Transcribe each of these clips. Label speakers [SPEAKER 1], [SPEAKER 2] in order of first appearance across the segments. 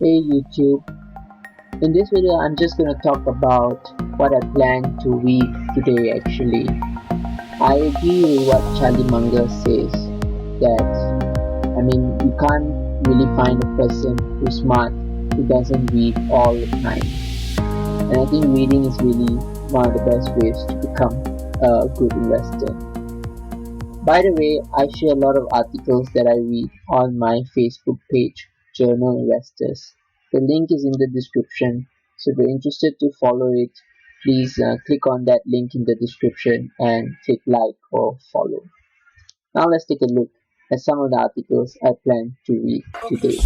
[SPEAKER 1] Hey YouTube, in this video I'm just going to talk about what I plan to read today actually. I agree with what Charlie Munger says that, you can't really find a person who's smart who doesn't read all the time. And I think reading is really one of the best ways to become a good investor. By the way, I share a lot of articles that I read on my Facebook page, Journal Investors. The link is in the description, so if you're interested to follow it, please click on that link in the description and click like or follow. Now let's take a look at some of the articles I plan to read today.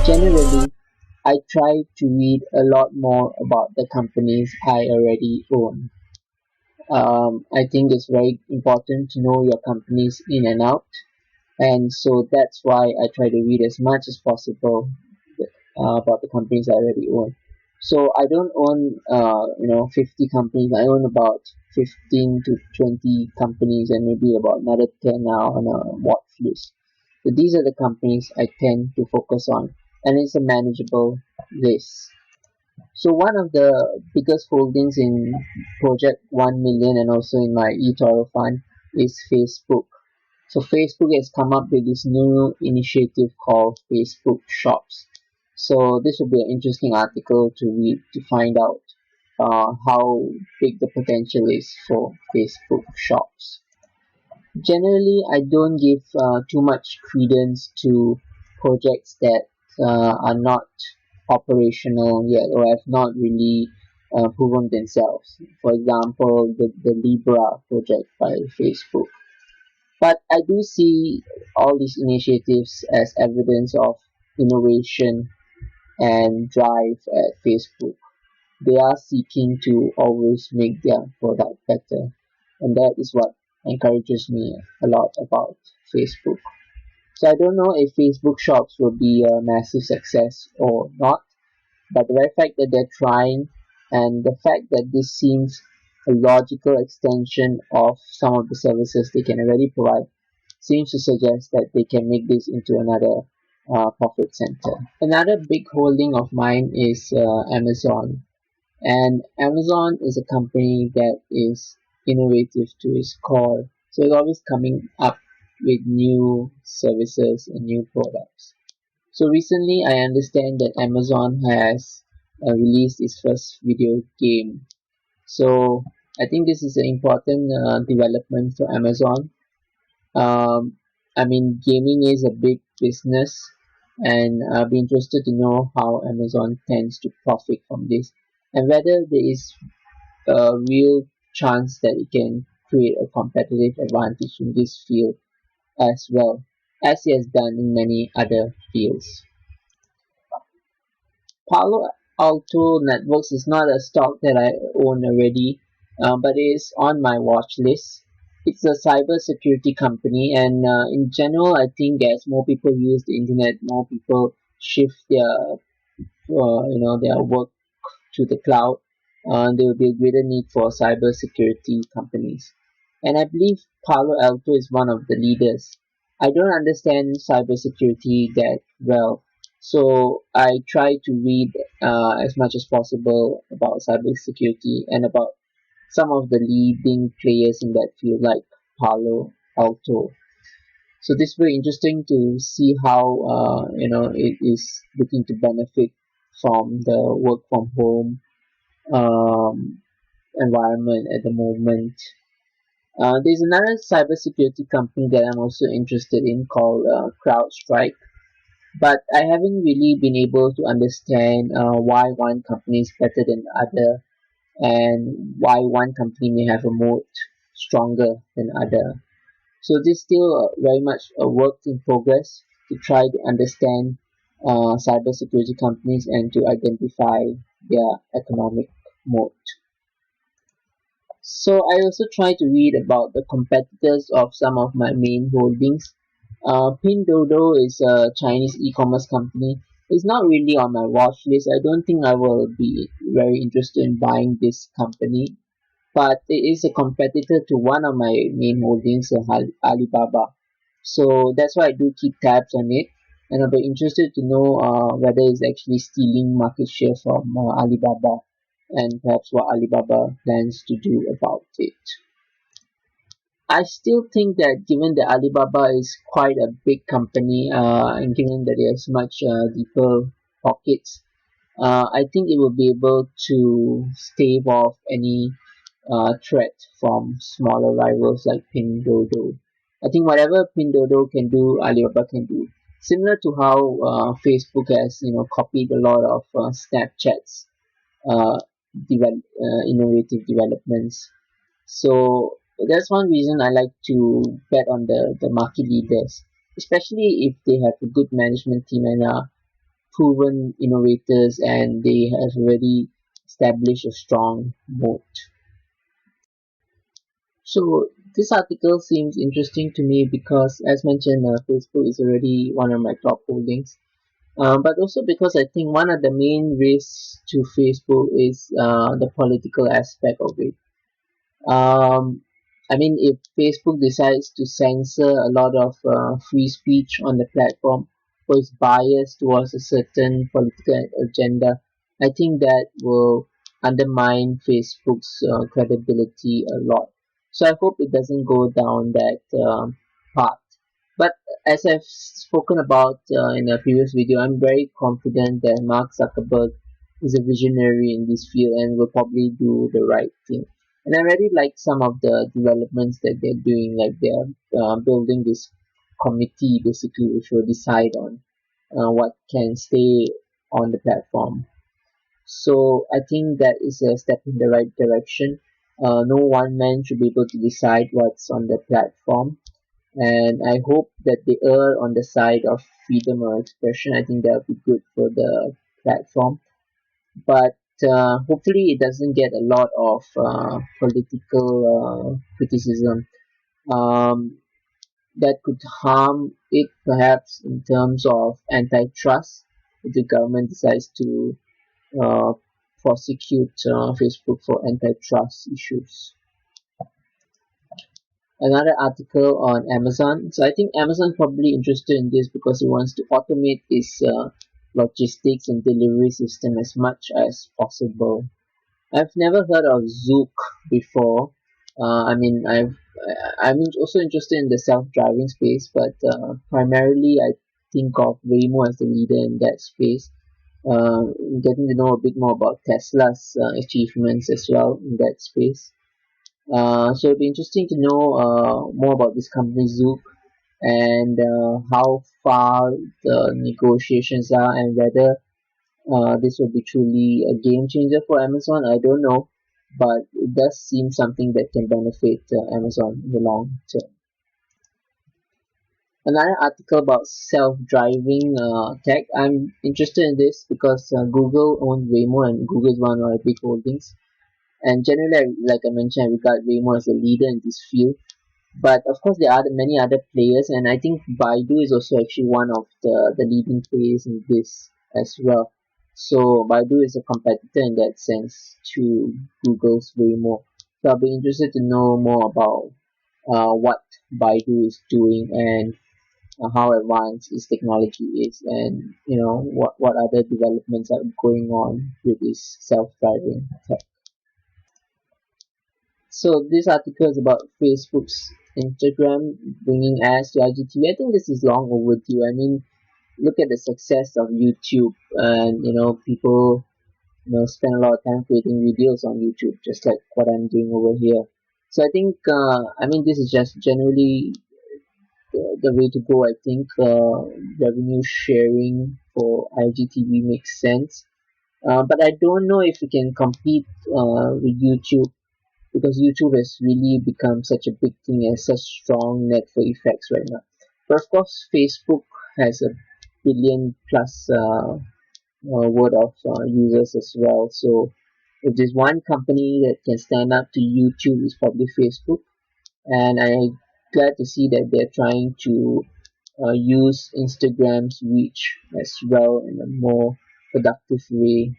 [SPEAKER 1] Generally, I try to read a lot more about the companies I already own. I think it's very important to know your companies in and out, and so that's why I try to read as much as possible about the companies I already own. So I don't own 50 companies. I own about 15 to 20 companies and maybe about another 10 now on a watch list. So these are the companies I tend to focus on, and it's a manageable list. So one of the biggest holdings in Project 1 million and also in my eToro fund is Facebook. So Facebook has come up with this new initiative called Facebook Shops. So this will be an interesting article to read to find out how big the potential is for Facebook Shops. Generally, I don't give too much credence to projects that are not operational yet or have not really proven themselves. For example, the Libra project by Facebook. But I do see all these initiatives as evidence of innovation and drive at Facebook. They are seeking to always make their product better, and that is what encourages me a lot about Facebook. So I don't know if Facebook Shops will be a massive success or not, but the very fact that they're trying and the fact that this seems a logical extension of some of the services they can already provide seems to suggest that they can make this into another profit center. Another big holding of mine is Amazon, and Amazon is a company that is innovative to its core, so it's always coming up with new services and new products. So recently I understand that Amazon has released its first video game. So I think this is an important development for Amazon. Gaming is a big business, and I'll be interested to know how Amazon tends to profit from this, and whether there is a real chance that it can create a competitive advantage in this field as well, as it has done in many other fields. Palo Alto Networks is not a stock that I own already, but it is on my watch list. It's a cybersecurity company, and in general, I think as more people use the internet, more people shift their work to the cloud. There will be a greater need for cybersecurity companies, and I believe Palo Alto is one of the leaders. I don't understand cybersecurity that well, so I try to read as much as possible about cybersecurity and about some of the leading players in that field like Palo Alto. So this is very interesting to see how it is looking to benefit from the work from home environment at the moment. There's another cybersecurity company that I'm also interested in called CrowdStrike, but I haven't really been able to understand why one company is better than the other and why one company may have a moat stronger than other. So this is still very much a work in progress to try to understand cybersecurity companies and to identify their economic moat. So I also try to read about the competitors of some of my main holdings. Pinduoduo is a Chinese e-commerce company. It's not really on my watch list. I don't think I will be very interested in buying this company, but it is a competitor to one of my main holdings, Alibaba. So that's why I do keep tabs on it, and I'll be interested to know whether it's actually stealing market share from Alibaba, and perhaps what Alibaba plans to do about it. I still think that given that Alibaba is quite a big company, and given that it has much deeper pockets, I think it will be able to stave off any threat from smaller rivals like Pinduoduo. I think whatever Pinduoduo can do, Alibaba can do. Similar to how Facebook has, copied a lot of Snapchat's uh, innovative developments. So that's one reason I like to bet on the market leaders, especially if they have a good management team and are proven innovators and they have already established a strong moat. So this article seems interesting to me because, as mentioned, Facebook is already one of my top holdings. But also because I think one of the main risks to Facebook is the political aspect of it. Um, I mean, if Facebook decides to censor a lot of free speech on the platform or is biased towards a certain political agenda, I think that will undermine Facebook's credibility a lot. So I hope it doesn't go down that path. But as I've spoken about in a previous video, I'm very confident that Mark Zuckerberg is a visionary in this field and will probably do the right thing. And I really like some of the developments that they're doing, like they're building this committee basically, which will decide on what can stay on the platform. So I think that is a step in the right direction. No one man should be able to decide what's on the platform, and I hope that they err on the side of freedom of expression. I think that would be good for the platform, but hopefully it doesn't get a lot of political criticism that could harm it, perhaps in terms of antitrust, if the government decides to uh, prosecute Facebook for antitrust issues. Another article on Amazon. So I think Amazon probably interested in this because it wants to automate its logistics and delivery system as much as possible. I've never heard of Zook before. I'm also interested in the self-driving space, but primarily I think of Waymo as the leader in that space. Getting to know a bit more about Tesla's achievements as well in that space. So it'd be interesting to know more about this company Zook and how far the negotiations are and whether this will be truly a game changer for Amazon. I don't know, but it does seem something that can benefit Amazon in the long term. Another article about self-driving tech. I'm interested in this because Google owns Waymo and Google is one of our big holdings. And generally, like I mentioned, I regard Waymo as a leader in this field. But of course, there are many other players, and I think Baidu is also actually one of the leading players in this as well. So Baidu is a competitor in that sense to Google's Waymo. So I'll be interested to know more about what Baidu is doing and how advanced its technology is, and what other developments are going on with this self-driving tech. So this article is about Facebook's Instagram bringing ads to IGTV. I think this is long overdue. I mean, look at the success of YouTube, and people spend a lot of time creating videos on YouTube, just like what I'm doing over here. So I think this is just generally the way to go. I think revenue sharing for IGTV makes sense, but I don't know if we can compete with YouTube because YouTube has really become such a big thing and such strong network effects right now. But of course, Facebook has a billion plus word of users as well. So if there's one company that can stand up to YouTube, it's probably Facebook. And I'm glad to see that they're trying to use Instagram's reach as well in a more productive way,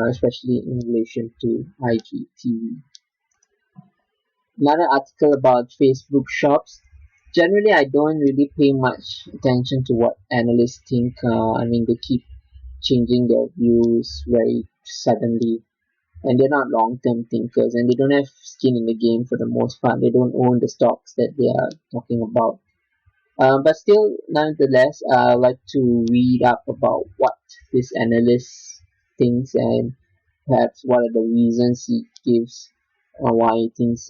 [SPEAKER 1] especially in relation to IGTV. Another article about Facebook shops. Generally, I don't really pay much attention to what analysts think. They keep changing their views very suddenly, and they're not long-term thinkers, and they don't have skin in the game for the most part. They don't own the stocks that they are talking about. But still, nonetheless, I like to read up about what this analyst thinks, and perhaps what are the reasons he gives why he thinks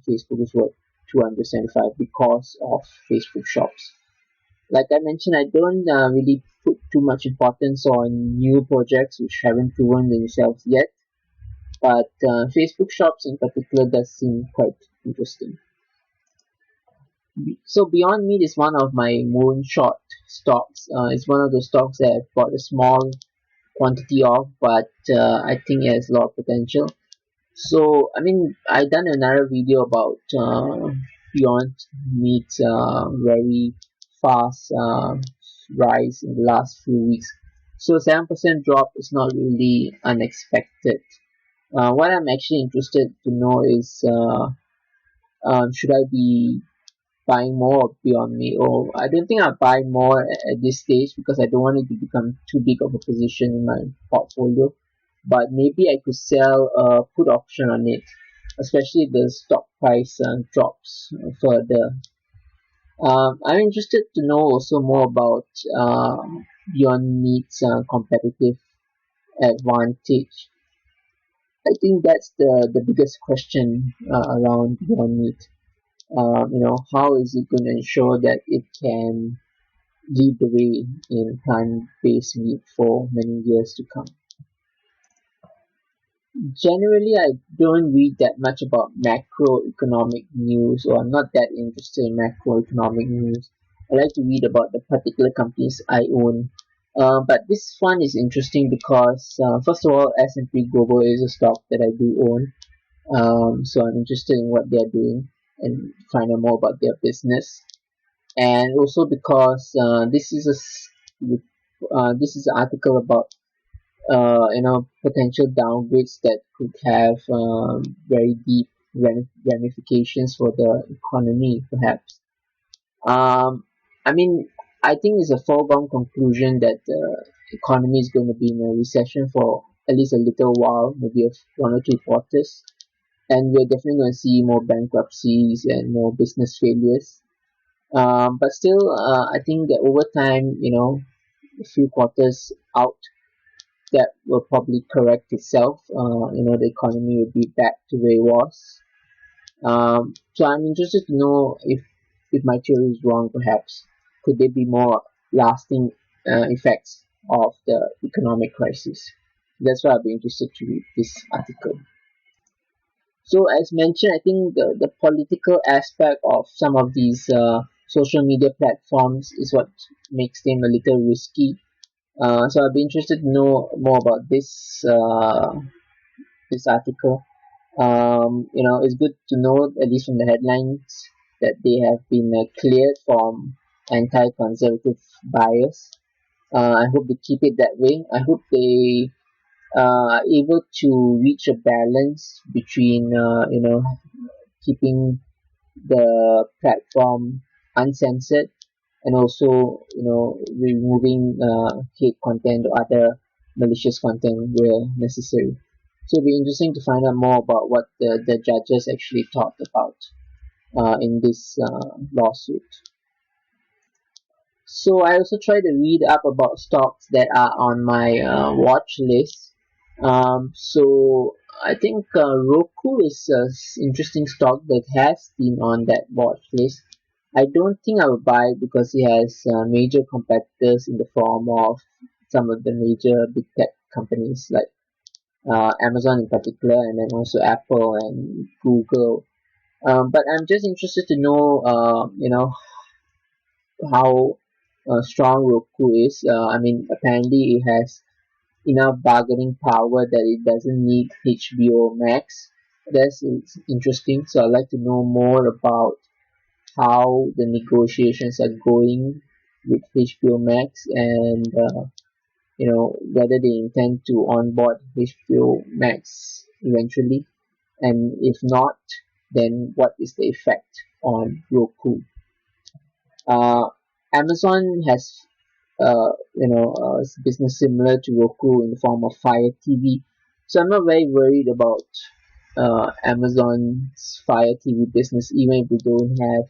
[SPEAKER 1] Facebook is worth 275 because of Facebook shops. Like I mentioned, I don't really put too much importance on new projects which haven't proven themselves yet, but Facebook shops in particular does seem quite interesting. So Beyond Meat is one of my moonshot stocks. It's one of the stocks that I've bought a small quantity of, but I think it has a lot of potential. So I done another video about Beyond Meat's very fast rise in the last few weeks. So 7% drop is not really unexpected. What I'm actually interested to know is should I be buying more of Beyond Meat, or I don't think I'll buy more at this stage because I don't want it to become too big of a position in my portfolio. But maybe I could sell a put option on it, especially if the stock price drops further. I'm interested to know also more about Beyond Meat's competitive advantage. I think that's the biggest question around Beyond Meat. How is it going to ensure that it can lead the way in plant-based meat for many years to come? Generally, I don't read that much about macroeconomic news, or I'm not that interested in macroeconomic news. I like to read about the particular companies I own. But this one is interesting because, first of all, S&P Global is a stock that I do own. So I'm interested in what they're doing and find out more about their business. And also because this is an article about potential downgrades that could have very deep ramifications for the economy, perhaps. Um, I mean, I think it's a foregone conclusion that the economy is going to be in a recession for at least a little while, maybe 1 or 2 quarters, and we're definitely going to see more bankruptcies and more business failures. But still, I think that over time, a few quarters out, that will probably correct itself. The economy will be back to where it was. So I'm interested to know if my theory is wrong, perhaps. Could there be more lasting effects of the economic crisis? That's why I'll be interested to read this article. So as mentioned, I think the political aspect of some of these social media platforms is what makes them a little risky. So I'd be interested to know more about this article. It's good to know, at least from the headlines, that they have been cleared from anti-conservative bias. I hope they keep it that way. I hope they are able to reach a balance between keeping the platform uncensored and also removing hate content or other malicious content where necessary. So it'll be interesting to find out more about what the judges actually talked about in this lawsuit. So I also try to read up about stocks that are on my watch list. So I think Roku is an interesting stock that has been on that watch list. I don't think I will buy it because it has major competitors in the form of some of the major big tech companies like Amazon in particular, and then also Apple and Google. But I'm just interested to know, how strong Roku is. Apparently it has enough bargaining power that it doesn't need HBO Max. That's interesting. So I'd like to know more about how the negotiations are going with HBO Max, and whether they intend to onboard HBO Max eventually, and if not, then what is the effect on Roku? Amazon has business similar to Roku in the form of Fire TV. So I'm not very worried about Amazon's Fire TV business, even if they don't have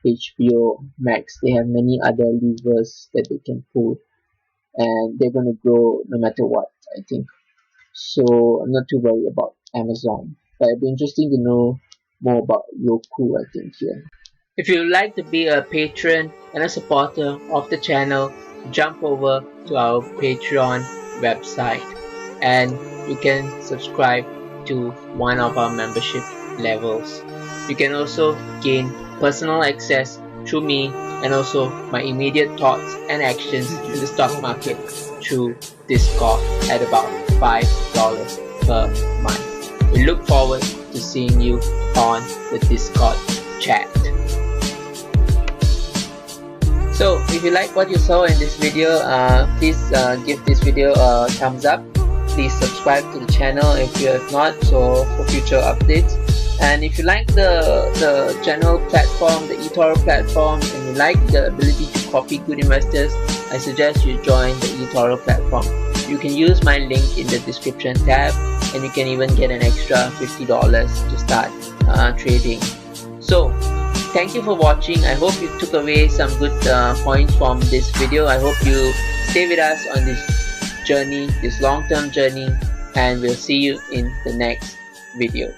[SPEAKER 1] HBO Max. They have many other levers that they can pull, and they're going to grow no matter what, I think. So I'm not too worried about Amazon. But it'd be interesting to know more about Roku, I think, here. If you would like to be a patron and a supporter of the channel, jump over to our Patreon website and you can subscribe to one of our membership levels. You can also gain personal access through me and also my immediate thoughts and actions in the stock market through Discord at about $5 per month. We look forward to seeing you on the Discord chat. So if you like what you saw in this video, please give this video a thumbs up. Please subscribe to the channel if you have not, so for future updates. And if you like the general platform, the eToro platform, and you like the ability to copy good investors, I suggest you join the eToro platform. You can use my link in the description tab, and you can even get an extra $50 to start trading. So thank you for watching. I hope you took away some good points from this video. I hope you stay with us on this journey, this long-term journey, and we'll see you in the next video.